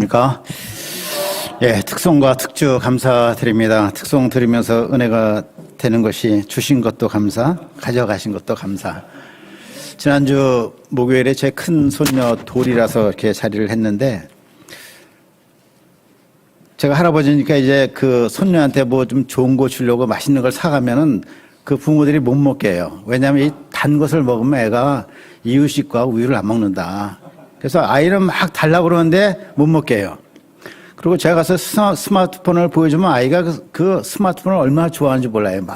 안녕하십니까. 예, 특송과 특주 감사드립니다. 특송 드리면서 은혜가 되는 것이 주신 것도 감사, 가져가신 것도 감사. 지난주 목요일에 제 큰 손녀 돌이라서 이렇게 자리를 했는데, 제가 할아버지니까 이제 그 손녀한테 뭐 좀 좋은 거 주려고 맛있는 걸 사가면은 그 부모들이 못 먹게 해요. 왜냐하면 이 단 것을 먹으면 애가 이유식과 우유를 안 먹는다. 그래서 아이는 막 달라고 그러는데 못 먹게 해요. 그리고 제가 가서 스마트폰을 보여주면 아이가 그 스마트폰을 얼마나 좋아하는지 몰라요. 막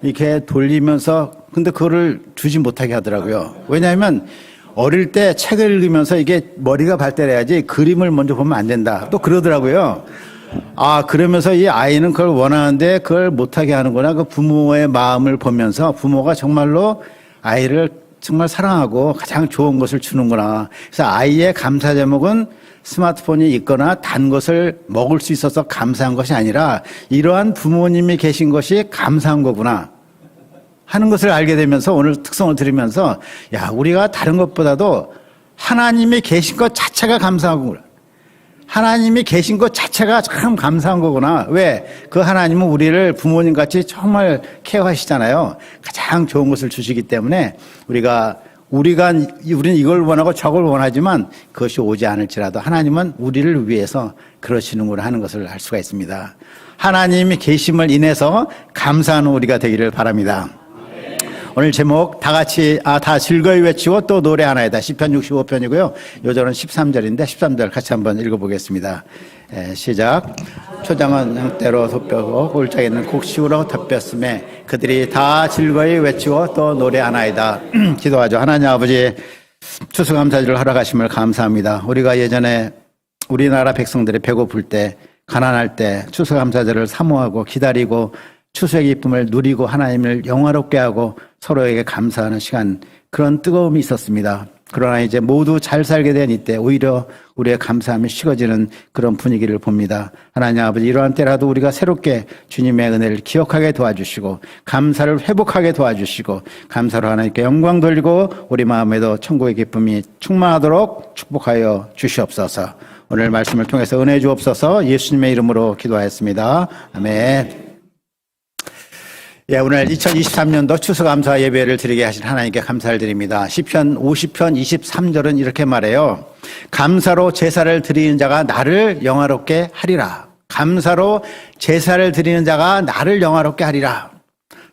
이렇게 돌리면서, 근데 그거를 주지 못하게 하더라고요. 왜냐하면 어릴 때 책을 읽으면서 이게 머리가 발달해야지 그림을 먼저 보면 안 된다. 또 그러더라고요. 아, 그러면서 이 아이는 그걸 원하는데 그걸 못하게 하는구나. 그 부모의 마음을 보면서 부모가 정말로 아이를 정말 사랑하고 가장 좋은 것을 주는구나. 그래서 아이의 감사 제목은 스마트폰이 있거나 단 것을 먹을 수 있어서 감사한 것이 아니라 이러한 부모님이 계신 것이 감사한 거구나 하는 것을 알게 되면서 오늘 특성을 들으면서, 야, 우리가 다른 것보다도 하나님이 계신 것 자체가 감사한 거구나. 하나님이 계신 것 자체가 참 감사한 거구나. 왜? 그 하나님은 우리를 부모님 같이 정말 케어하시잖아요. 가장 좋은 것을 주시기 때문에 우리는 이걸 원하고 저걸 원하지만 그것이 오지 않을지라도 하나님은 우리를 위해서 그러시는구나 하는 것을 알 수가 있습니다. 하나님이 계심을 인해서 감사하는 우리가 되기를 바랍니다. 오늘 제목 다 즐거이 외치고 또 노래하나이다. 시편 65편이고요. 요절은 13절인데 13절 같이 한번 읽어보겠습니다. 시작. 초장은 형태로 덮여고 골짜기는 곡식으로 덮였음에 그들이 다 즐거이 외치고 또 노래하나이다. 기도하죠. 하나님 아버지, 추수감사절을 하러 가심을 감사합니다. 우리가 예전에 우리나라 백성들이 배고플 때, 가난할 때 추수감사절을 사모하고 기다리고 추수의 기쁨을 누리고 하나님을 영화롭게 하고 서로에게 감사하는 시간, 그런 뜨거움이 있었습니다. 그러나 이제 모두 잘 살게 된 이때 오히려 우리의 감사함이 식어지는 그런 분위기를 봅니다. 하나님 아버지, 이러한 때라도 우리가 새롭게 주님의 은혜를 기억하게 도와주시고 감사를 회복하게 도와주시고 감사로 하나님께 영광 돌리고 우리 마음에도 천국의 기쁨이 충만하도록 축복하여 주시옵소서. 오늘 말씀을 통해서 은혜 주옵소서. 예수님의 이름으로 기도하였습니다. 아멘. 예, 오늘 2023년도 추수감사 예배를 드리게 하신 하나님께 감사를 드립니다. 시편 50편 23절은 이렇게 말해요. 감사로 제사를 드리는 자가 나를 영화롭게 하리라. 감사로 제사를 드리는 자가 나를 영화롭게 하리라.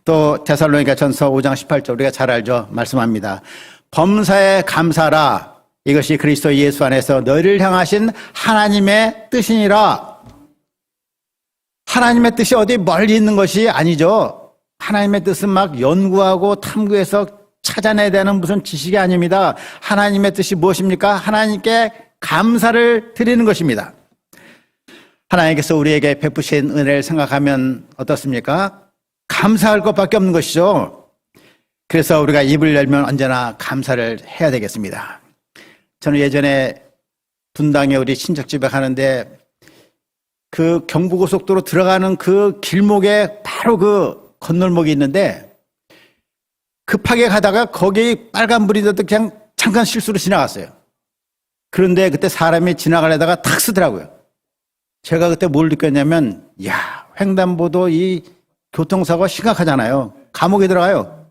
또 데살로니가전서 5장 18절 우리가 잘 알죠? 말씀합니다. 범사에 감사라. 이것이 그리스도 예수 안에서 너희를 향하신 하나님의 뜻이니라. 하나님의 뜻이 어디 멀리 있는 것이 아니죠. 하나님의 뜻은 막 연구하고 탐구해서 찾아내야 되는 무슨 지식이 아닙니다. 하나님의 뜻이 무엇입니까? 하나님께 감사를 드리는 것입니다. 하나님께서 우리에게 베푸신 은혜를 생각하면 어떻습니까? 감사할 것밖에 없는 것이죠. 그래서 우리가 입을 열면 언제나 감사를 해야 되겠습니다. 저는 예전에 분당에 우리 친척집에 가는데 그 경부고속도로 들어가는 그 길목에 바로 그 건널목이 있는데 급하게 가다가 거기 빨간불이 떴다 그냥 잠깐 실수로 지나갔어요. 그런데 그때 사람이 지나가려다가 탁 쓰더라고요. 제가 그때 뭘 느꼈냐면, 야, 횡단보도 이 교통사고가 심각하잖아요. 감옥에 들어가요.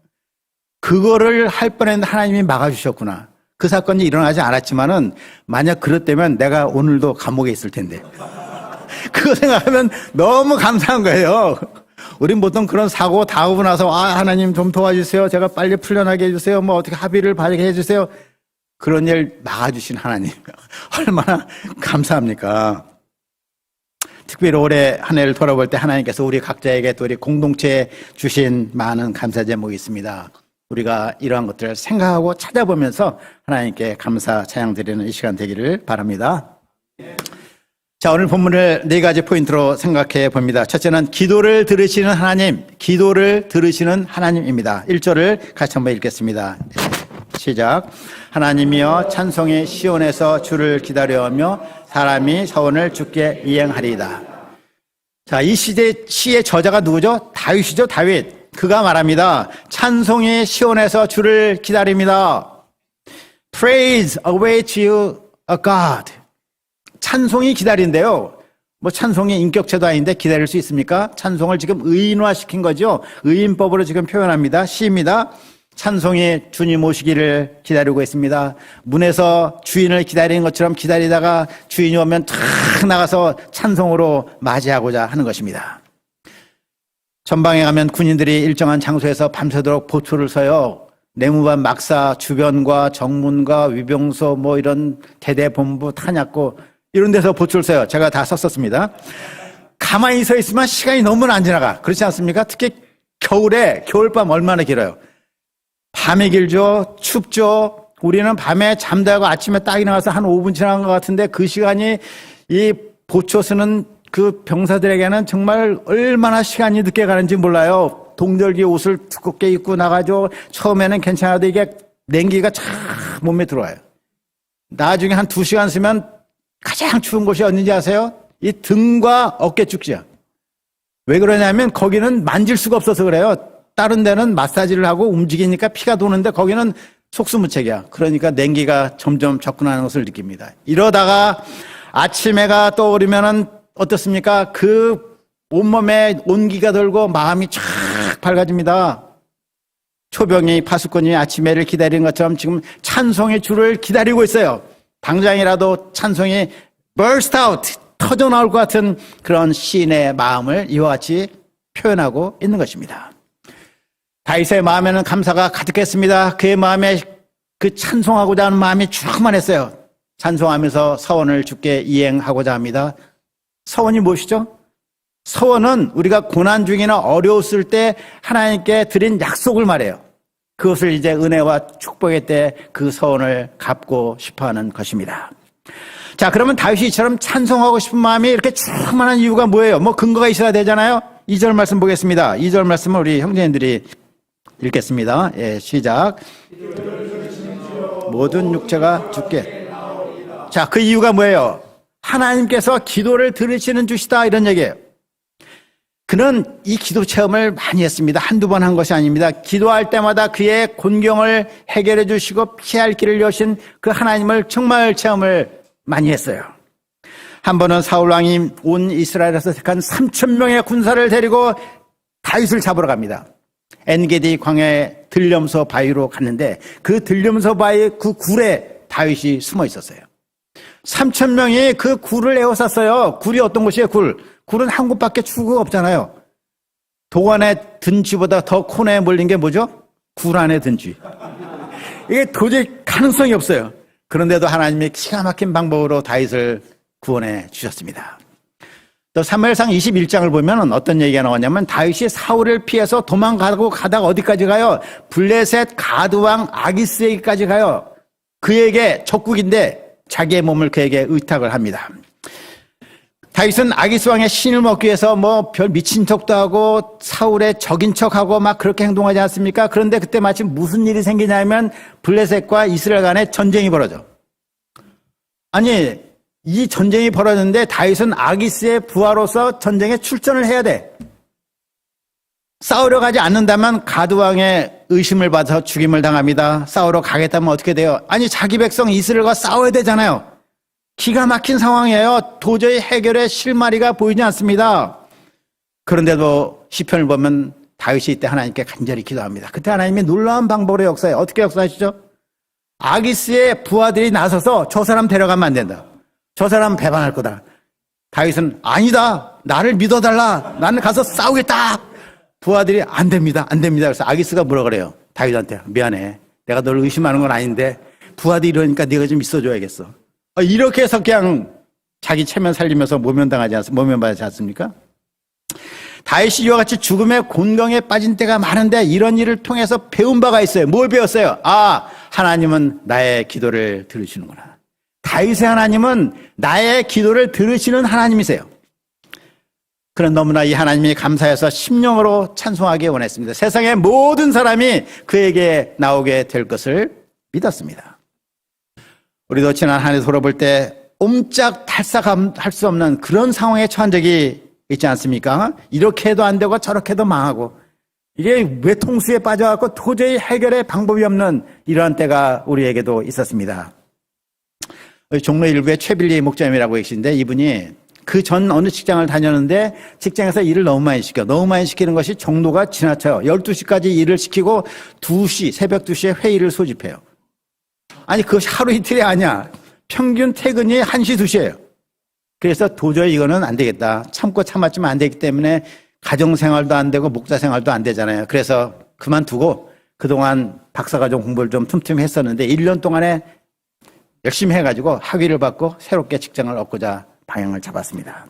그거를 할 뻔했는데 하나님이 막아주셨구나. 그 사건이 일어나지 않았지만은 만약 그랬다면 내가 오늘도 감옥에 있을 텐데. 그거 생각하면 너무 감사한 거예요. 우린 보통 그런 사고 당하고 나서, 아, 하나님 좀 도와주세요. 제가 빨리 풀려나게 해주세요. 뭐 어떻게 합의를 봐게 해주세요. 그런 일 막아주신 하나님. 얼마나 감사합니까? 특별히 올해 한 해를 돌아볼 때 하나님께서 우리 각자에게 또 우리 공동체에 주신 많은 감사 제목이 있습니다. 우리가 이러한 것들을 생각하고 찾아보면서 하나님께 감사 찬양 드리는 이 시간 되기를 바랍니다. 자, 오늘 본문을 네 가지 포인트로 생각해 봅니다. 첫째는 기도를 들으시는 하나님, 기도를 들으시는 하나님입니다. 1절을 같이 한번 읽겠습니다. 시작. 하나님이여 찬송의 시온에서 주를 기다려하며 사람이 서원을 주께 이행하리이다. 자, 이 시의 저자가 누구죠? 다윗이죠, 다윗. 그가 말합니다. 찬송의 시온에서 주를 기다립니다. Praise await you, a God. 찬송이 기다린대요. 뭐 찬송이 인격체도 아닌데 기다릴 수 있습니까? 찬송을 지금 의인화시킨 거죠. 의인법으로 지금 표현합니다. 시입니다. 찬송이 주님 오시기를 기다리고 있습니다. 문에서 주인을 기다리는 것처럼 기다리다가 주인이 오면 탁 나가서 찬송으로 맞이하고자 하는 것입니다. 전방에 가면 군인들이 일정한 장소에서 밤새도록 보초를 서요. 내무반 막사 주변과 정문과 위병소 뭐 이런 대대본부 탄약고 이런 데서 보초를 서요. 제가 다 썼었습니다. 가만히 서 있으면 시간이 너무 안 지나가. 그렇지 않습니까? 특히 겨울에 겨울밤 얼마나 길어요. 밤이 길죠. 춥죠. 우리는 밤에 잠자고 아침에 딱 일어나서 한 5분 지난 것 같은데 그 시간이 이 보초 서는 그 병사들에게는 정말 얼마나 시간이 늦게 가는지 몰라요. 동절기 옷을 두껍게 입고 나가죠. 처음에는 괜찮아도 이게 냉기가 쫙 몸에 들어와요. 나중에 한 2시간 쓰면 가장 추운 곳이 어딘지 아세요? 이 등과 어깨 축지야. 왜 그러냐면 거기는 만질 수가 없어서 그래요. 다른 데는 마사지를 하고 움직이니까 피가 도는데 거기는 속수무책이야. 그러니까 냉기가 점점 접근하는 것을 느낍니다. 이러다가 아침 해가 떠오르면은 어떻습니까? 그 온몸에 온기가 돌고 마음이 쫙 밝아집니다. 초병이 파수꾼이 아침 해를 기다리는 것처럼 지금 찬송의 주를 기다리고 있어요. 당장이라도 찬송이 burst out, 터져 나올 것 같은 그런 시인의 마음을 이와 같이 표현하고 있는 것입니다. 다윗의 마음에는 감사가 가득했습니다. 그의 마음에 그 찬송하고자 하는 마음이 충만했어요. 찬송하면서 서원을 주께 이행하고자 합니다. 서원이 무엇이죠? 서원은 우리가 고난 중이나 어려웠을 때 하나님께 드린 약속을 말해요. 그것을 이제 은혜와 축복의 때 그 서원을 갚고 싶어하는 것입니다. 자, 그러면 다윗이 이처럼 찬송하고 싶은 마음이 이렇게 충만한 이유가 뭐예요? 뭐 근거가 있어야 되잖아요. 2절 말씀 보겠습니다. 2절 말씀을 우리 형제님들이 읽겠습니다. 예, 시작. 모든 육체가 주께. 자, 그 이유가 뭐예요? 하나님께서 기도를 들으시는 주시다 이런 얘기예요. 그는 이 기도 체험을 많이 했습니다. 한두 번 한 것이 아닙니다. 기도할 때마다 그의 곤경을 해결해 주시고 피할 길을 여신 그 하나님을 정말 체험을 많이 했어요. 한 번은 사울 왕이 온 이스라엘에서 택한 3,000명의 군사를 데리고 다윗을 잡으러 갑니다. 엔게디 광야의 들렴서 바위로 갔는데 그 들렴서 바위 그 굴에 다윗이 숨어 있었어요. 3,000명이 그 굴을 에워쌌어요. 굴이 어떤 곳이에요? 굴은 한 곳밖에 출구가 없잖아요. 도관에 든 쥐보다 더 코너에 몰린 게 뭐죠? 굴 안에 든 쥐. 이게 도저히 가능성이 없어요. 그런데도 하나님이 기가 막힌 방법으로 다윗을 구원해 주셨습니다. 또 사무엘상 21장을 보면 어떤 얘기가 나오냐면 다윗이 사울을 피해서 도망가고 가다가 어디까지 가요? 블레셋 가드왕 아기스에게까지 가요. 그에게 적국인데 자기의 몸을 그에게 의탁을 합니다. 다윗은 아기스 왕의 신을 먹기 위해서 뭐 별 미친 척도 하고 사울의 적인 척하고 막 그렇게 행동하지 않습니까? 그런데 그때 마침 무슨 일이 생기냐면 블레셋과 이스라엘 간에 전쟁이 벌어져. 아니 이 전쟁이 벌어졌는데 다윗은 아기스의 부하로서 전쟁에 출전을 해야 돼. 싸우러 가지 않는다면 가드왕의 의심을 받아서 죽임을 당합니다. 싸우러 가겠다면 어떻게 돼요? 아니 자기 백성 이스라엘과 싸워야 되잖아요. 기가 막힌 상황이에요. 도저히 해결의 실마리가 보이지 않습니다. 그런데도 시편을 보면 다윗이 이때 하나님께 간절히 기도합니다. 그때 하나님이 놀라운 방법으로 역사해요. 어떻게 역사하시죠? 아기스의 부하들이 나서서 저 사람 데려가면 안 된다. 저 사람 배반할 거다. 다윗은 아니다. 나를 믿어달라. 나는 가서 싸우겠다. 부하들이 안 됩니다. 안 됩니다. 그래서 아기스가 뭐라 그래요? 다윗한테 미안해. 내가 너를 의심하는 건 아닌데 부하들이 이러니까 네가 좀 있어줘야겠어. 이렇게 해서 그냥 자기 체면 살리면서 모면받지 않습니까? 다윗이 이와 같이 죽음의 곤경에 빠진 때가 많은데 이런 일을 통해서 배운 바가 있어요. 뭘 배웠어요? 아, 하나님은 나의 기도를 들으시는구나. 다윗의 하나님은 나의 기도를 들으시는 하나님이세요. 그런 너무나 이 하나님이 감사해서 심령으로 찬송하기 원했습니다. 세상의 모든 사람이 그에게 나오게 될 것을 믿었습니다. 우리도 지난 한 해 돌아볼 때 옴짝달싹할 수 없는 그런 상황에 처한 적이 있지 않습니까? 이렇게 해도 안 되고 저렇게 해도 망하고 이게 외통수에 빠져갖고 도저히 해결의 방법이 없는 이러한 때가 우리에게도 있었습니다. 종로 일부의 최빌리 목자님이라고 계신데 이분이 그 전 어느 직장을 다녔는데 직장에서 일을 너무 많이 시키는 것이 정도가 지나쳐요. 12시까지 일을 시키고 2시, 새벽 2시에 회의를 소집해요. 아니 그것이 하루 이틀이 아니야. 평균 퇴근이 1시, 2시예요. 그래서 도저히 이거는 안 되겠다. 참고 참았지만 안 되기 때문에 가정생활도 안 되고 목자생활도 안 되잖아요. 그래서 그만두고 그동안 박사과정 공부를 좀 틈틈이 했었는데 1년 동안에 열심히 해가지고 학위를 받고 새롭게 직장을 얻고자 방향을 잡았습니다.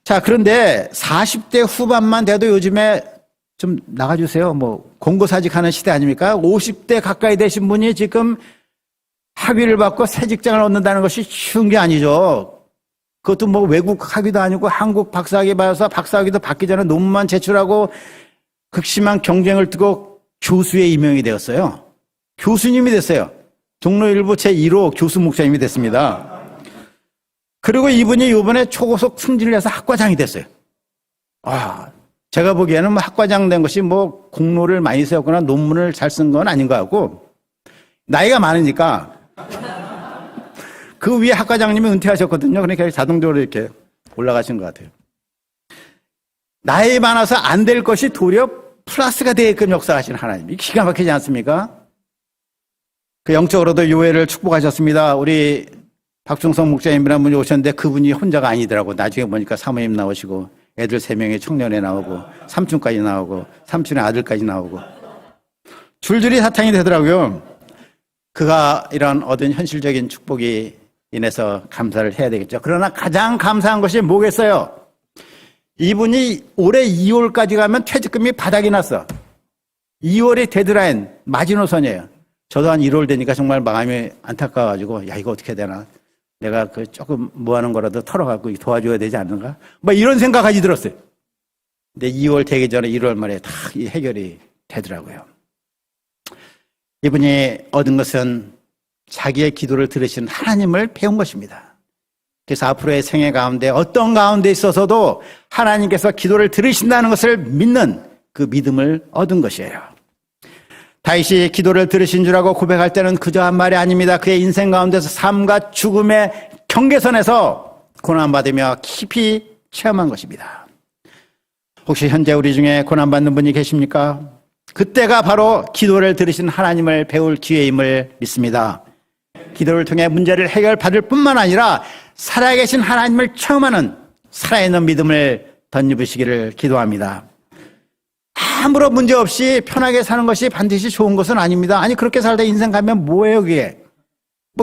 자, 그런데 40대 후반만 돼도 요즘에 좀 나가주세요. 공고사직하는 시대 아닙니까? 50대 가까이 되신 분이 지금 학위를 받고 새 직장을 얻는다는 것이 쉬운 게 아니죠. 그것도 외국 학위도 아니고 한국 박사학위 받아서 박사학위도 받기 전에 논문만 제출하고 극심한 경쟁을 두고 교수에 임명이 되었어요. 교수님이 됐어요. 종로 일부 제1호 교수 목사님이 됐습니다. 그리고 이분이 이번에 초고속 승진을 해서 학과장이 됐어요. 제가 보기에는 학과장 된 것이 공로를 많이 세웠거나 논문을 잘 쓴 건 아닌 것 같고, 나이가 많으니까, 그 위에 학과장님이 은퇴하셨거든요. 그러니까 자동적으로 이렇게 올라가신 것 같아요. 나이 많아서 안 될 것이 도리어 플러스가 되게끔 역사하시는 하나님. 기가 막히지 않습니까? 그 영적으로도 요회를 축복하셨습니다. 우리 박중성 목사님이라는 분이 오셨는데 그분이 혼자가 아니더라고. 나중에 보니까 사모님 나오시고 애들 3명의 청년에 나오고 삼촌까지 나오고 삼촌의 아들까지 나오고 줄줄이 사탕이 되더라고요. 그가 이런 얻은 현실적인 축복이 인해서 감사를 해야 되겠죠. 그러나 가장 감사한 것이 뭐겠어요? 이분이 올해 2월까지 가면 퇴직금이 바닥이 났어. 2월이 데드라인, 마지노선이에요. 저도 한 1월 되니까 정말 마음이 안타까워가지고 이거 어떻게 해야 되나. 내가 조금 뭐하는 거라도 털어갖고 도와줘야 되지 않는가? 이런 생각까지 들었어요. 근데 2월 되기 전에 1월 말에 다 이 해결이 되더라고요. 이분이 얻은 것은 자기의 기도를 들으신 하나님을 배운 것입니다. 그래서 앞으로의 생애 가운데 어떤 가운데 있어서도 하나님께서 기도를 들으신다는 것을 믿는 그 믿음을 얻은 것이에요. 다윗이 기도를 들으신 줄 알고 고백할 때는 그저 한 말이 아닙니다. 그의 인생 가운데서 삶과 죽음의 경계선에서 고난받으며 깊이 체험한 것입니다. 혹시 현재 우리 중에 고난받는 분이 계십니까? 그때가 바로 기도를 들으신 하나님을 배울 기회임을 믿습니다. 기도를 통해 문제를 해결받을 뿐만 아니라 살아계신 하나님을 체험하는 살아있는 믿음을 덧입으시기를 기도합니다. 아무런 문제 없이 편하게 사는 것이 반드시 좋은 것은 아닙니다. 아니 그렇게 살다 인생 가면 뭐예요 그게?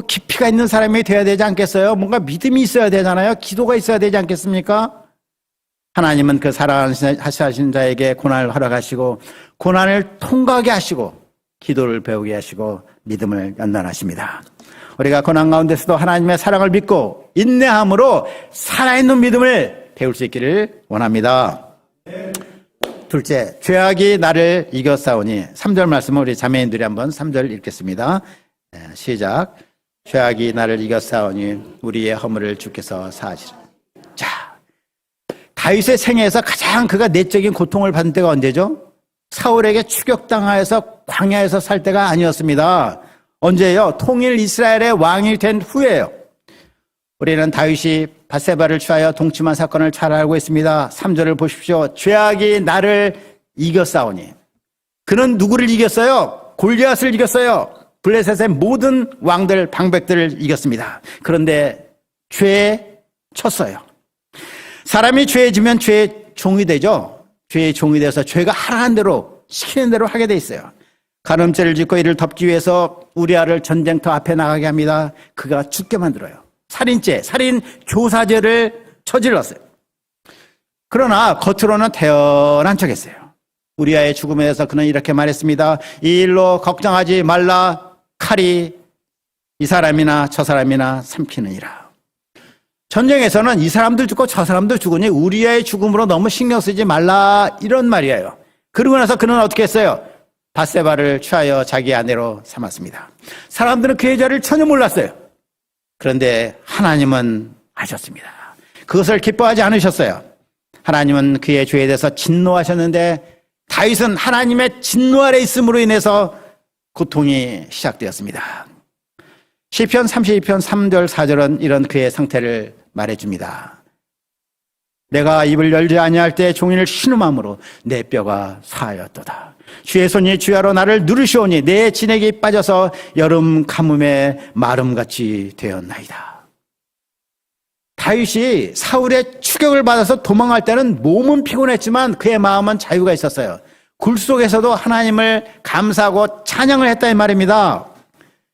깊이가 있는 사람이 돼야 되지 않겠어요? 뭔가 믿음이 있어야 되잖아요. 기도가 있어야 되지 않겠습니까? 하나님은 그 사랑하신 자에게 고난을 허락하시고 고난을 통과하게 하시고 기도를 배우게 하시고 믿음을 연단하십니다. 우리가 고난 가운데서도 하나님의 사랑을 믿고 인내함으로 살아있는 믿음을 배울 수 있기를 원합니다. 둘째, 죄악이 나를 이겨싸우니. 3절 말씀을 우리 자매인들이 한번 3절 읽겠습니다. 시작. 죄악이 나를 이겨싸우니 우리의 허물을 주께서 사하시라. 자, 다윗의 생애에서 가장 그가 내적인 고통을 받은 때가 언제죠? 사울에게 추격당하여서 광야에서 살 때가 아니었습니다. 언제예요? 통일 이스라엘의 왕이 된 후예요. 우리는 다윗이 밧세바를 취하여 동침한 사건을 잘 알고 있습니다. 3절을 보십시오. 죄악이 나를 이겨싸우니. 그는 누구를 이겼어요? 골리앗을 이겼어요. 블레셋의 모든 왕들, 방백들을 이겼습니다. 그런데 죄에 쳤어요. 사람이 죄에 지면 죄의 종이 되죠. 죄의 종이 돼서 죄가 하라는 대로, 시키는 대로 하게 돼 있어요. 간음죄를 짓고 이를 덮기 위해서 우리아를 전쟁터 앞에 나가게 합니다. 그가 죽게 만들어요. 살인죄, 살인 교사죄를 저질렀어요. 그러나 겉으로는 태연한 척했어요. 우리아의 죽음에 대해서 그는 이렇게 말했습니다. 이 일로 걱정하지 말라. 칼이 이 사람이나 저 사람이나 삼키느니라. 전쟁에서는 이 사람들 죽고 저 사람들 죽으니 우리아의 죽음으로 너무 신경 쓰지 말라, 이런 말이에요. 그러고 나서 그는 어떻게 했어요? 밧세바를 취하여 자기 아내로 삼았습니다. 사람들은 그의 죄를 전혀 몰랐어요. 그런데 하나님은 아셨습니다. 그것을 기뻐하지 않으셨어요. 하나님은 그의 죄에 대해서 진노하셨는데 다윗은 하나님의 진노 아래 있음으로 인해서 고통이 시작되었습니다. 시편 32편 3절 4절은 이런 그의 상태를 말해줍니다. 내가 입을 열지 아니할 때 종일 신음함으로 내 뼈가 사하였도다. 주의 손이 주야로 나를 누르시오니 내 진액이 빠져서 여름 가뭄에 마름같이 되었나이다. 다윗이 사울의 추격을 받아서 도망할 때는 몸은 피곤했지만 그의 마음은 자유가 있었어요. 굴 속에서도 하나님을 감사하고 찬양을 했다 이 말입니다.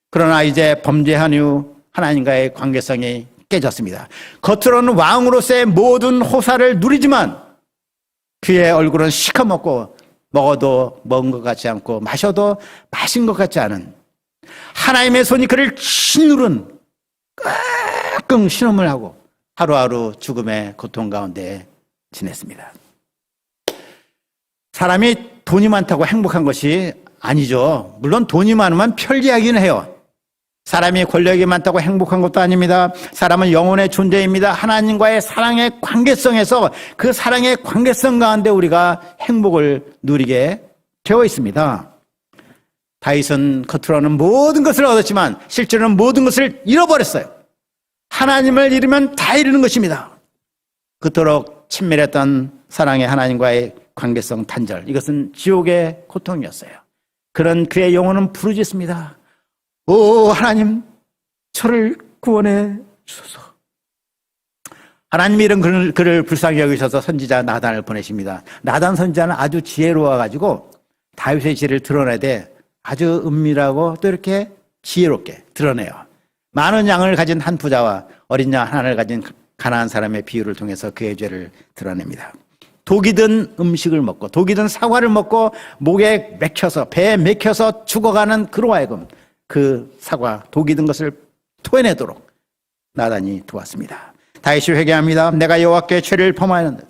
그러나 이제 범죄한 이후 하나님과의 관계성이 깨졌습니다. 겉으로는 왕으로서의 모든 호사를 누리지만 그의 얼굴은 시커멓고 먹어도 먹은 것 같지 않고 마셔도 마신 것 같지 않은, 하나님의 손이 그를 짓누른 끙끙 신음을 하고 하루하루 죽음의 고통 가운데 지냈습니다. 사람이 돈이 많다고 행복한 것이 아니죠. 물론 돈이 많으면 편리하긴 해요. 사람이 권력이 많다고 행복한 것도 아닙니다. 사람은 영혼의 존재입니다. 하나님과의 사랑의 관계성에서 그 사랑의 관계성 가운데 우리가 행복을 누리게 되어 있습니다. 다윗은 겉으로는 모든 것을 얻었지만 실제로는 모든 것을 잃어버렸어요. 하나님을 잃으면 다 잃는 것입니다. 그토록 친밀했던 사랑의 하나님과의 관계성 단절, 이것은 지옥의 고통이었어요. 그런 그의 영혼은 부르짖습니다. 오 하나님, 저를 구원해 주소서. 하나님이 이런 그를 불쌍히 여기셔서 선지자 나단을 보내십니다. 나단 선지자는 아주 지혜로워가지고 다윗의 지혜를 드러내되 아주 은밀하고 또 이렇게 지혜롭게 드러내요. 많은 양을 가진 한 부자와 어린 양 하나를 가진 가난한 사람의 비유를 통해서 그의 죄를 드러냅니다. 독이 든 음식을 먹고 독이 든 사과를 먹고 목에 맥혀서 배에 맥혀서 죽어가는 그로 하여금 그 사과, 독이 든 것을 토해내도록 나단이 도왔습니다. 다윗이 회개합니다. 내가 여호와께 죄를 범하였는데.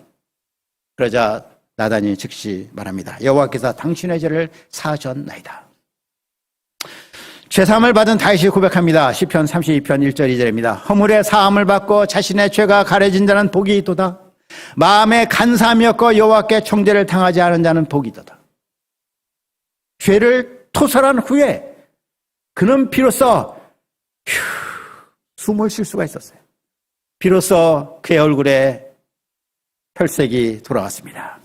그러자 나단이 즉시 말합니다. 여호와께서 당신의 죄를 사하셨나이다. 죄사함을 받은 다윗이 고백합니다. 시편 32편 1절 2절입니다. 허물의 사함을 받고 자신의 죄가 가려진 자는 복이 있도다. 마음에 간사함이 없고 여호와께 청죄를 당하지 않은 자는 복이 있도다. 죄를 토설한 후에 그는 비로소 숨을 쉴 수가 있었어요. 비로소 그의 얼굴에 혈색이 돌아왔습니다.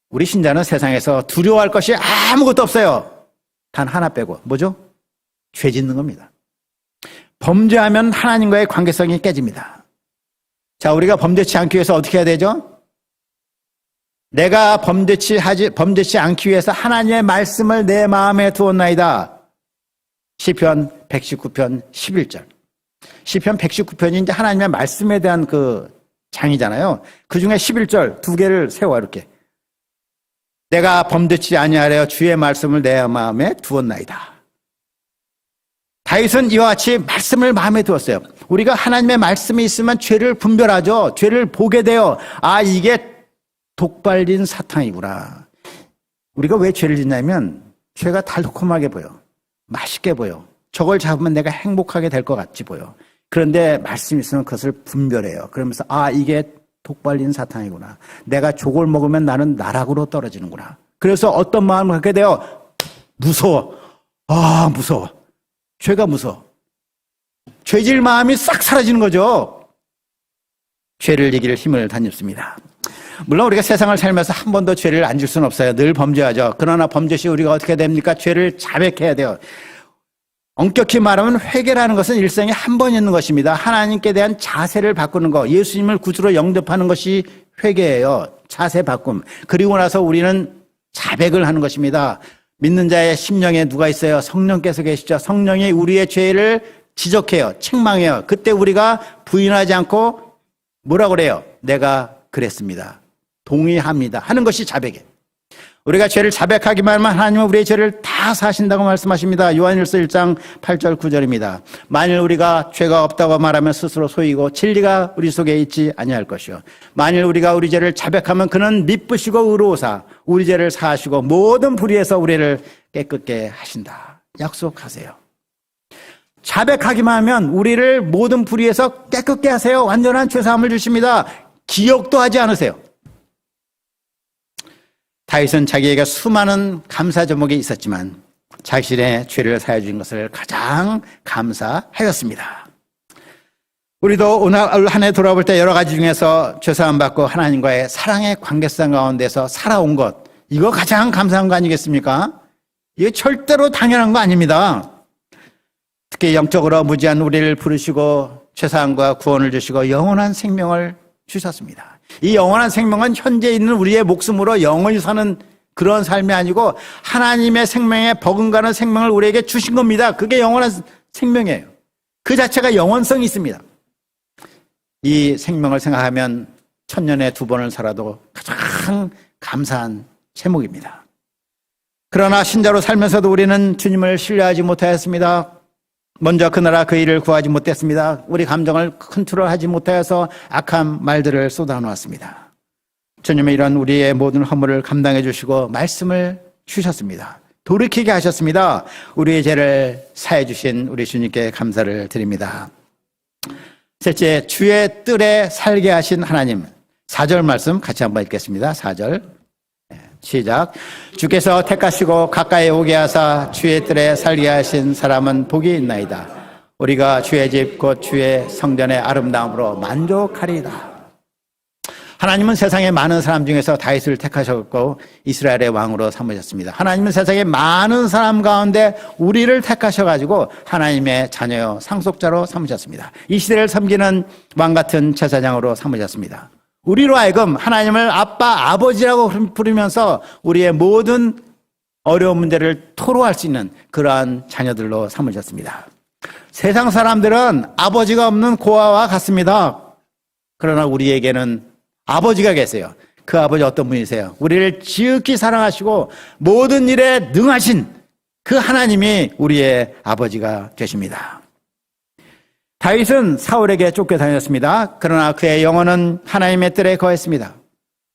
우리 신자는 세상에서 두려워할 것이 아무것도 없어요. 단 하나 빼고 뭐죠? 죄 짓는 겁니다. 범죄하면 하나님과의 관계성이 깨집니다. 자, 우리가 범죄치 않기 위해서 어떻게 해야 되죠? 내가 범죄치 않기 위해서 하나님의 말씀을 내 마음에 두었나이다. 시편 119편 11절. 시편 119편이 이제 하나님의 말씀에 대한 그 장이잖아요. 그 중에 11절 두 개를 세워 이렇게. 내가 범죄치 아니하려 주의 말씀을 내 마음에 두었나이다. 다윗은 이와 같이 말씀을 마음에 두었어요. 우리가 하나님의 말씀이 있으면 죄를 분별하죠. 죄를 보게 돼요. 아, 이게 독발린 사탕이구나. 우리가 왜 죄를 짓냐면 죄가 달콤하게 보여. 맛있게 보여. 저걸 잡으면 내가 행복하게 될 것 같이 보여. 그런데 말씀이 있으면 그것을 분별해요. 그러면서 아, 이게 독발린 사탕이구나. 내가 저걸 먹으면 나는 나락으로 떨어지는구나. 그래서 어떤 마음을 갖게 돼요? 무서워. 아, 무서워. 죄가 무서워. 죄질 마음이 싹 사라지는 거죠. 죄를 이길 힘을 다녔습니다. 물론 우리가 세상을 살면서 한 번도 죄를 안 질 수는 없어요. 늘 범죄하죠. 그러나 범죄 시 우리가 어떻게 됩니까? 죄를 자백해야 돼요. 엄격히 말하면 회개라는 것은 일생에 한 번 있는 것입니다. 하나님께 대한 자세를 바꾸는 거, 예수님을 구주로 영접하는 것이 회개예요. 자세 바꿈. 그리고 나서 우리는 자백을 하는 것입니다. 믿는 자의 심령에 누가 있어요? 성령께서 계시죠. 성령이 우리의 죄를 지적해요. 책망해요. 그때 우리가 부인하지 않고 뭐라고 그래요? 내가 그랬습니다. 동의합니다. 하는 것이 자백이에요. 우리가 죄를 자백하기만 하면 하나님은 우리의 죄를 다 사하신다고 말씀하십니다. 요한일서 1장 8절 9절입니다. 만일 우리가 죄가 없다고 말하면 스스로 속이고 진리가 우리 속에 있지 아니할 것이요. 만일 우리가 우리 죄를 자백하면 그는 미쁘시고 의로우사 우리 죄를 사하시고 모든 불의에서 우리를 깨끗게 하신다. 약속하세요. 자백하기만 하면 우리를 모든 불의에서 깨끗게 하세요. 완전한 죄사함을 주십니다. 기억도 하지 않으세요. 다윗은 자기에게 수많은 감사 제목이 있었지만 자신의 죄를 사해 주신 것을 가장 감사하였습니다. 우리도 오늘 한 해 돌아볼 때 여러 가지 중에서 죄사함 받고 하나님과의 사랑의 관계성 가운데서 살아온 것, 이거 가장 감사한 거 아니겠습니까? 이게 절대로 당연한 거 아닙니다. 특히 영적으로 무지한 우리를 부르시고 죄사함과 구원을 주시고 영원한 생명을 주셨습니다. 이 영원한 생명은 현재 있는 우리의 목숨으로 영원히 사는 그런 삶이 아니고 하나님의 생명에 버금가는 생명을 우리에게 주신 겁니다. 그게 영원한 생명이에요. 그 자체가 영원성이 있습니다. 이 생명을 생각하면 천년에 2번을 살아도 가장 감사한 제목입니다. 그러나 신자로 살면서도 우리는 주님을 신뢰하지 못하였습니다. 먼저 그 나라 그 일을 구하지 못했습니다. 우리 감정을 컨트롤하지 못하여서 악한 말들을 쏟아놓았습니다. 주님은 이런 우리의 모든 허물을 감당해 주시고 말씀을 주셨습니다. 돌이키게 하셨습니다. 우리의 죄를 사해 주신 우리 주님께 감사를 드립니다. 셋째, 주의 뜰에 살게 하신 하나님. 4절 말씀 같이 한번 읽겠습니다. 4절 시작. 주께서 택하시고 가까이 오게 하사 주의 뜰에 살게 하신 사람은 복이 있나이다. 우리가 주의 집 곧 주의 성전의 아름다움으로 만족하리이다. 하나님은 세상의 많은 사람 중에서 다윗을 택하셨고 이스라엘의 왕으로 삼으셨습니다. 하나님은 세상의 많은 사람 가운데 우리를 택하셔가지고 하나님의 자녀 상속자로 삼으셨습니다. 이 시대를 섬기는 왕 같은 제사장으로 삼으셨습니다. 우리로 하여금 하나님을 아빠, 아버지라고 부르면서 우리의 모든 어려운 문제를 토로할 수 있는 그러한 자녀들로 삼으셨습니다. 세상 사람들은 아버지가 없는 고아와 같습니다. 그러나 우리에게는 아버지가 계세요. 그 아버지 어떤 분이세요? 우리를 지극히 사랑하시고 모든 일에 능하신 그 하나님이 우리의 아버지가 되십니다. 다윗은 사울에게 쫓겨다녔습니다. 그러나 그의 영혼은 하나님의 뜰에 거했습니다.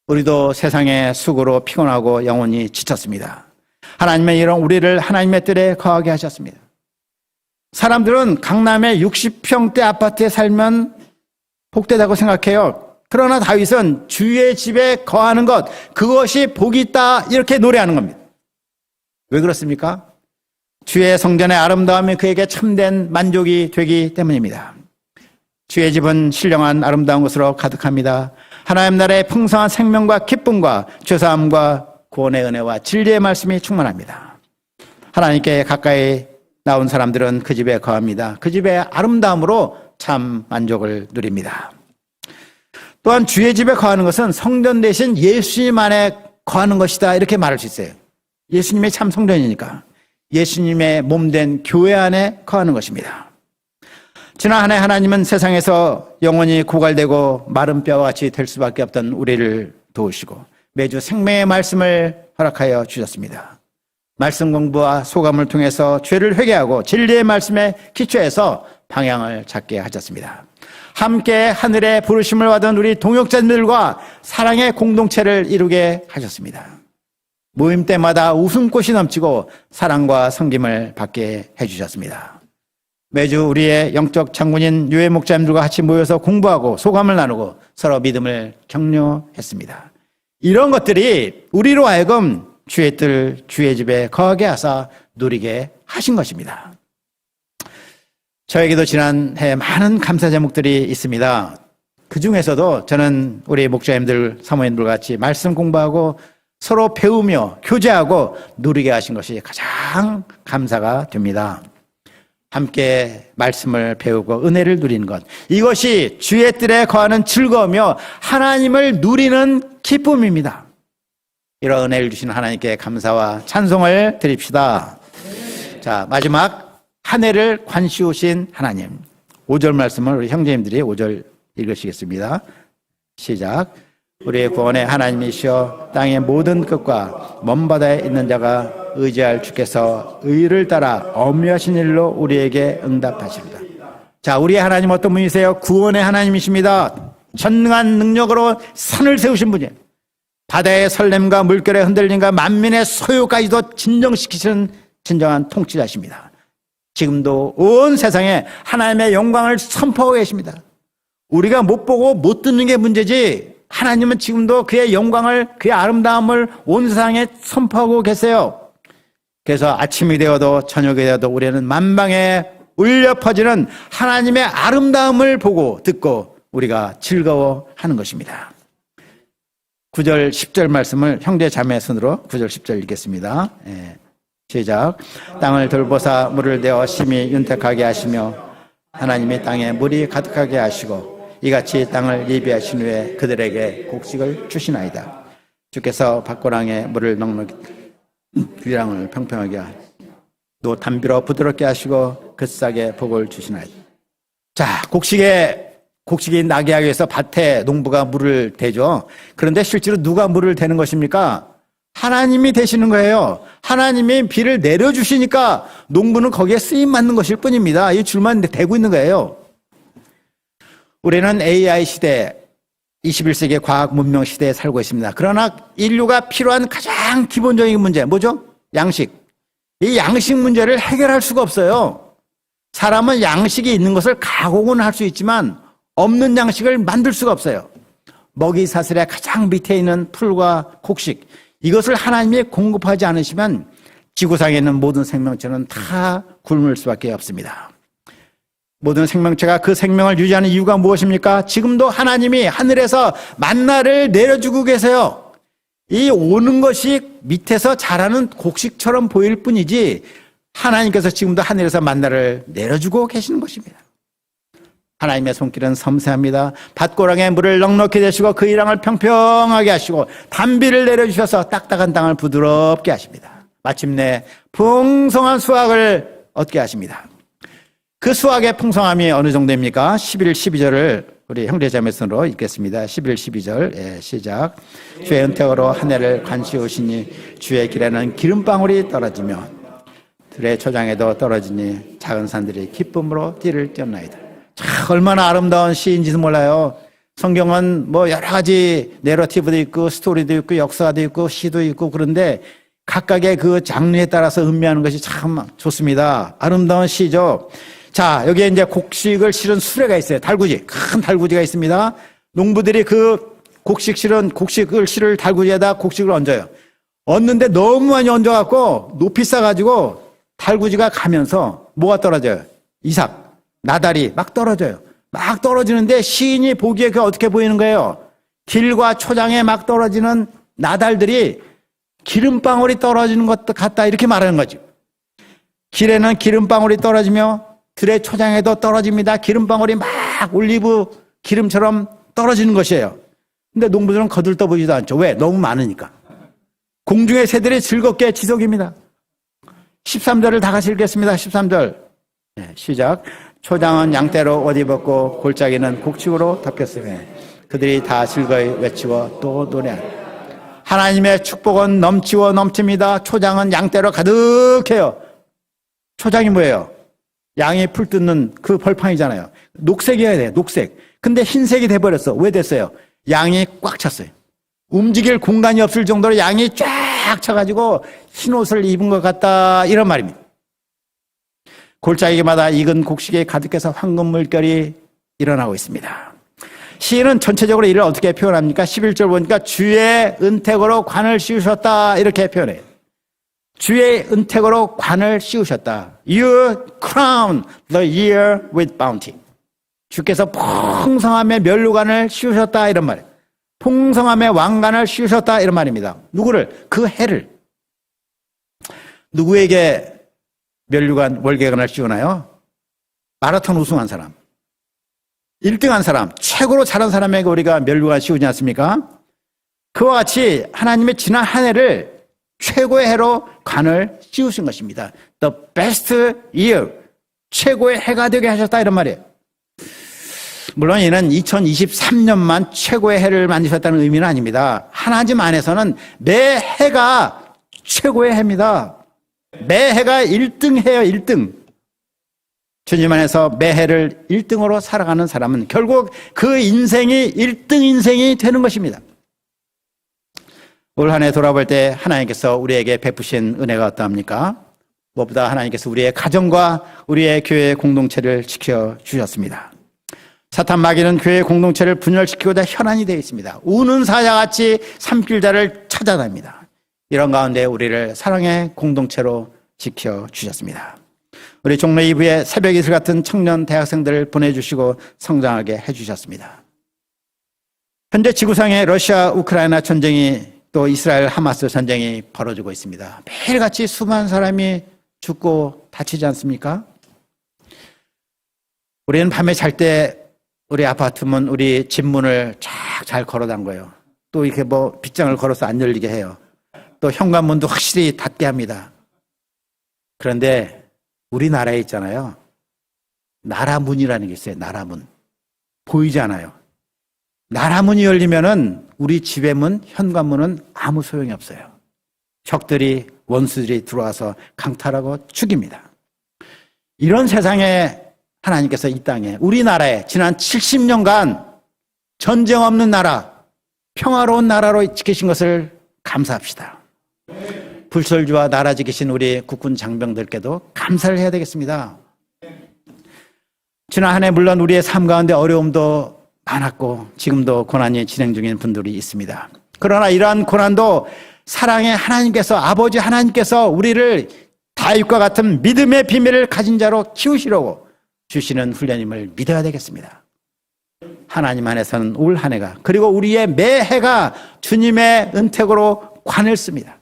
우리도 세상의 수고로 피곤하고 영혼이 지쳤습니다. 하나님의 이런 우리를 하나님의 뜰에 거하게 하셨습니다. 사람들은 강남의 60평대 아파트에 살면 복되다고 생각해요. 그러나 다윗은 주의 집에 거하는 것, 그것이 복이 있다 이렇게 노래하는 겁니다. 왜 그렇습니까? 주의 성전의 아름다움이 그에게 참된 만족이 되기 때문입니다. 주의 집은 신령한 아름다운 것으로 가득합니다. 하나님 나라의 풍성한 생명과 기쁨과 죄사함과 구원의 은혜와 진리의 말씀이 충만합니다. 하나님께 가까이 나온 사람들은 그 집에 거합니다. 그 집의 아름다움으로 참 만족을 누립니다. 또한 주의 집에 거하는 것은 성전 대신 예수님 안에 거하는 것이다 이렇게 말할 수 있어요. 예수님이 참 성전이니까 예수님의 몸된 교회 안에 거하는 것입니다. 지난 한 해 하나님은 세상에서 영원히 고갈되고 마른 뼈와 같이 될 수밖에 없던 우리를 도우시고 매주 생명의 말씀을 허락하여 주셨습니다. 말씀 공부와 소감을 통해서 죄를 회개하고 진리의 말씀에 기초해서 방향을 찾게 하셨습니다. 함께 하늘의 부르심을 받은 우리 동역자들과 사랑의 공동체를 이루게 하셨습니다. 모임 때마다 웃음꽃이 넘치고 사랑과 섬김을 받게 해주셨습니다. 매주 우리의 영적 장군인 유해 목자님들과 같이 모여서 공부하고 소감을 나누고 서로 믿음을 격려했습니다. 이런 것들이 우리로 하여금 주의 뜰, 주의 집에 거하게 하사 누리게 하신 것입니다. 저에게도 지난해 많은 감사 제목들이 있습니다. 그 중에서도 저는 우리 목자님들, 사모님들 같이 말씀 공부하고 서로 배우며 교제하고 누리게 하신 것이 가장 감사가 됩니다. 함께 말씀을 배우고 은혜를 누리는 것, 이것이 주의 뜰에 거하는 즐거우며 하나님을 누리는 기쁨입니다. 이런 은혜를 주신 하나님께 감사와 찬송을 드립시다. 자, 마지막 한 해를 관시우신 하나님. 5절 말씀을 우리 형제님들이 5절 읽으시겠습니다. 시작. 우리의 구원의 하나님이시여 땅의 모든 끝과 먼 바다에 있는 자가 의지할 주께서 의를 따라 엄유하신 일로 우리에게 응답하십니다. 자, 우리의 하나님 어떤 분이세요? 구원의 하나님이십니다. 전능한 능력으로 산을 세우신 분이에요. 바다의 설렘과 물결의 흔들림과 만민의 소유까지도 진정시키시는 진정한 통치자십니다. 지금도 온 세상에 하나님의 영광을 선포하고 계십니다. 우리가 못 보고 못 듣는 게 문제지 하나님은 지금도 그의 영광을, 그의 아름다움을 온 세상에 선포하고 계세요. 그래서 아침이 되어도 저녁이 되어도 우리는 만방에 울려 퍼지는 하나님의 아름다움을 보고 듣고 우리가 즐거워하는 것입니다. 9절 10절 말씀을 형제 자매 손으로 9절 10절 읽겠습니다. 시작. 땅을 돌보사 물을 내어 심히 윤택하게 하시며 하나님이 땅에 물이 가득하게 하시고 이같이 땅을 예비하신 후에 그들에게 곡식을 주시나이다. 주께서 밭고랑에 물을 넉넉히 귀랑을 평평하게 또 담비로 부드럽게 하시고 그 싹에 복을 주시나이다. 자, 곡식이 나게 하기 위해서 밭에 농부가 물을 대죠. 그런데 실제로 누가 물을 대는 것입니까? 하나님이 되시는 거예요. 하나님이 비를 내려주시니까 농부는 거기에 쓰임 맞는 것일 뿐입니다. 이 줄만 대고 있는 거예요. 우리는 AI 시대, 21세기 과학 문명 시대에 살고 있습니다. 그러나 인류가 필요한 가장 기본적인 문제, 뭐죠? 양식. 이 양식 문제를 해결할 수가 없어요. 사람은 양식이 있는 것을 가공은 할 수 있지만 없는 양식을 만들 수가 없어요. 먹이 사슬의 가장 밑에 있는 풀과 곡식, 이것을 하나님이 공급하지 않으시면 지구상에 있는 모든 생명체는 다 굶을 수밖에 없습니다. 모든 생명체가 그 생명을 유지하는 이유가 무엇입니까? 지금도 하나님이 하늘에서 만나를 내려주고 계세요. 이 오는 것이 밑에서 자라는 곡식처럼 보일 뿐이지 하나님께서 지금도 하늘에서 만나를 내려주고 계시는 것입니다. 하나님의 손길은 섬세합니다. 밭고랑에 물을 넉넉히 대시고 그 이랑을 평평하게 하시고 담비를 내려주셔서 딱딱한 땅을 부드럽게 하십니다. 마침내 풍성한 수확을 얻게 하십니다. 그 수확의 풍성함이 어느 정도입니까? 11, 12절을 우리 형제자매선으로 읽겠습니다. 11, 12절 시작. 주의 은택으로 한 해를 관시우시니 주의 길에는 기름방울이 떨어지며 들의 초장에도 떨어지니 작은 산들이 기쁨으로 띠를 띄었나이다. 참 얼마나 아름다운 시인지도 몰라요. 성경은 뭐 여러 가지 내러티브도 있고 스토리도 있고 역사도 있고 시도 있고 그런데 각각의 그 장르에 따라서 음미하는 것이 참 좋습니다. 아름다운 시죠. 자, 여기에 이제 곡식을 실은 수레가 있어요. 달구지. 큰 달구지가 있습니다. 농부들이 그 곡식을 실을 달구지에다 곡식을 얹어요. 얹는데 너무 많이 얹어갖고 높이 쌓아가지고 달구지가 가면서 뭐가 떨어져요? 이삭, 나달이 막 떨어져요. 막 떨어지는데 시인이 보기에 그게 어떻게 보이는 거예요? 길과 초장에 막 떨어지는 나달들이 기름방울이 떨어지는 것 같다 이렇게 말하는 거죠. 길에는 기름방울이 떨어지며 들의 초장에도 떨어집니다. 기름방울이 막 올리브 기름처럼 떨어지는 것이에요. 근데 농부들은 거들떠보지도 않죠. 왜? 너무 많으니까. 공중의 새들이 즐겁게 지속입니다. 13절을 다 같이 읽겠습니다. 13절 시작. 초장은 양떼로 옷 입었고 골짜기는 곡식으로 덮였으며 그들이 다 즐거이 외치고 또 노래한다. 하나님의 축복은 넘치고 넘칩니다. 초장은 양떼로 가득해요. 초장이 뭐예요? 양이 풀 뜯는 그 벌판이잖아요. 녹색이어야 돼요. 녹색. 근데 흰색이 돼버렸어. 왜 됐어요? 양이 꽉 찼어요. 움직일 공간이 없을 정도로 양이 쫙 차가지고 흰 옷을 입은 것 같다 이런 말입니다. 골짜기마다 익은 곡식이 가득해서 황금 물결이 일어나고 있습니다. 시인은 전체적으로 이를 어떻게 표현합니까? 11절 보니까 주의 은택으로 관을 씌우셨다 이렇게 표현해요. 주의 은택으로 관을 씌우셨다. You crown the year with bounty. 주께서 풍성함의 면류관을 씌우셨다 이런 말이에요. 풍성함의 왕관을 씌우셨다 이런 말입니다. 누구를? 그 해를. 누구에게 면류관 월계관을 씌우나요? 마라톤 우승한 사람, 1등한 사람, 최고로 잘한 사람에게 우리가 면류관 씌우지 않습니까? 그와 같이 하나님의 지난 한 해를 최고의 해로 관을 씌우신 것입니다. The best year, 최고의 해가 되게 하셨다 이런 말이에요. 물론 이는 2023년만 최고의 해를 만드셨다는 의미는 아닙니다. 하나님 안에서는 매 해가 최고의 해입니다. 매 해가 1등 해요. 1등. 주님 안에서 매 해를 1등으로 살아가는 사람은 결국 그 인생이 1등 인생이 되는 것입니다. 올 한 해 돌아볼 때 하나님께서 우리에게 베푸신 은혜가 어떠합니까? 무엇보다 하나님께서 우리의 가정과 우리의 교회 공동체를 지켜주셨습니다. 사탄 마귀는 교회 공동체를 분열시키고자 현안이 되어 있습니다. 우는 사자같이 삼킬 자를 찾아냅니다. 이런 가운데 우리를 사랑의 공동체로 지켜주셨습니다. 우리 종로 2부에 새벽 이슬 같은 청년 대학생들을 보내주시고 성장하게 해주셨습니다. 현재 지구상에 러시아 우크라이나 전쟁이 또 이스라엘 하마스 전쟁이 벌어지고 있습니다. 매일같이 수많은 사람이 죽고 다치지 않습니까? 우리는 밤에 잘 때 우리 아파트 문, 우리 집 문을 잘 걸어 담궈요. 또 이렇게 빗장을 걸어서 안 열리게 해요. 또 현관문도 확실히 닫게 합니다. 그런데 우리나라에 있잖아요. 나라문이라는 게 있어요. 나라문. 보이지 않아요. 나라문이 열리면은 우리 집의 문, 현관문은 아무 소용이 없어요. 적들이, 원수들이 들어와서 강탈하고 죽입니다. 이런 세상에 하나님께서 이 땅에, 우리나라에 지난 70년간 전쟁 없는 나라, 평화로운 나라로 지키신 것을 감사합시다. 불철주와 나라 지키신 우리 국군 장병들께도 감사를 해야 되겠습니다. 지난 한 해 물론 우리의 삶 가운데 어려움도 많았고 지금도 고난이 진행 중인 분들이 있습니다. 그러나 이러한 고난도 사랑의 하나님께서, 아버지 하나님께서 우리를 다윗과 같은 믿음의 비밀을 가진 자로 키우시려고 주시는 훈련임을 믿어야 되겠습니다. 하나님 안에서는 올 한 해가, 그리고 우리의 매 해가 주님의 은택으로 관을 씁니다.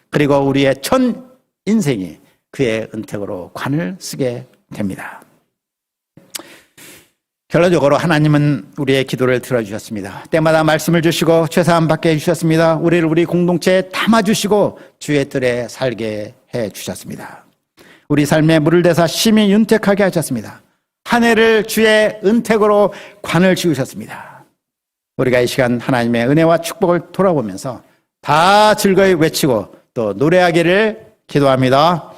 그리고 우리의 전 인생이 그의 은택으로 관을 쓰게 됩니다. 결론적으로 하나님은 우리의 기도를 들어주셨습니다. 때마다 말씀을 주시고 최사함 받게 해주셨습니다. 우리를 우리 공동체에 담아주시고 주의 뜰에 살게 해주셨습니다. 우리 삶에 물을 대사 심히 윤택하게 하셨습니다. 한 해를 주의 은택으로 관을 지으셨습니다. 우리가 이 시간 하나님의 은혜와 축복을 돌아보면서 다 즐거이 외치고 또 노래하기를 기도합니다.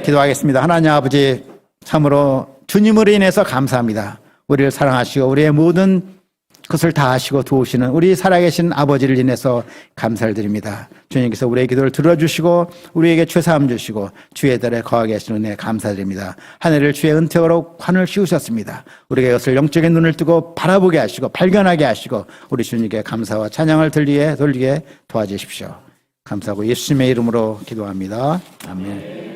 기도하겠습니다. 하나님 아버지, 참으로 주님으로 인해서 감사합니다. 우리를 사랑하시고 우리의 모든 것을 다 하시고 도우시는 우리 살아계신 아버지를 인해서 감사를 드립니다. 주님께서 우리의 기도를 들어주시고 우리에게 최사함 주시고 주의 뜰에 거하게 하시는 은혜 감사드립니다. 한 해를 주의 은택으로 관을 씌우셨습니다. 우리가 이것을 영적인 눈을 뜨고 바라보게 하시고 발견하게 하시고 우리 주님께 감사와 찬양을 돌리게 도와주십시오. 감사하고 예수님의 이름으로 기도합니다. 아멘.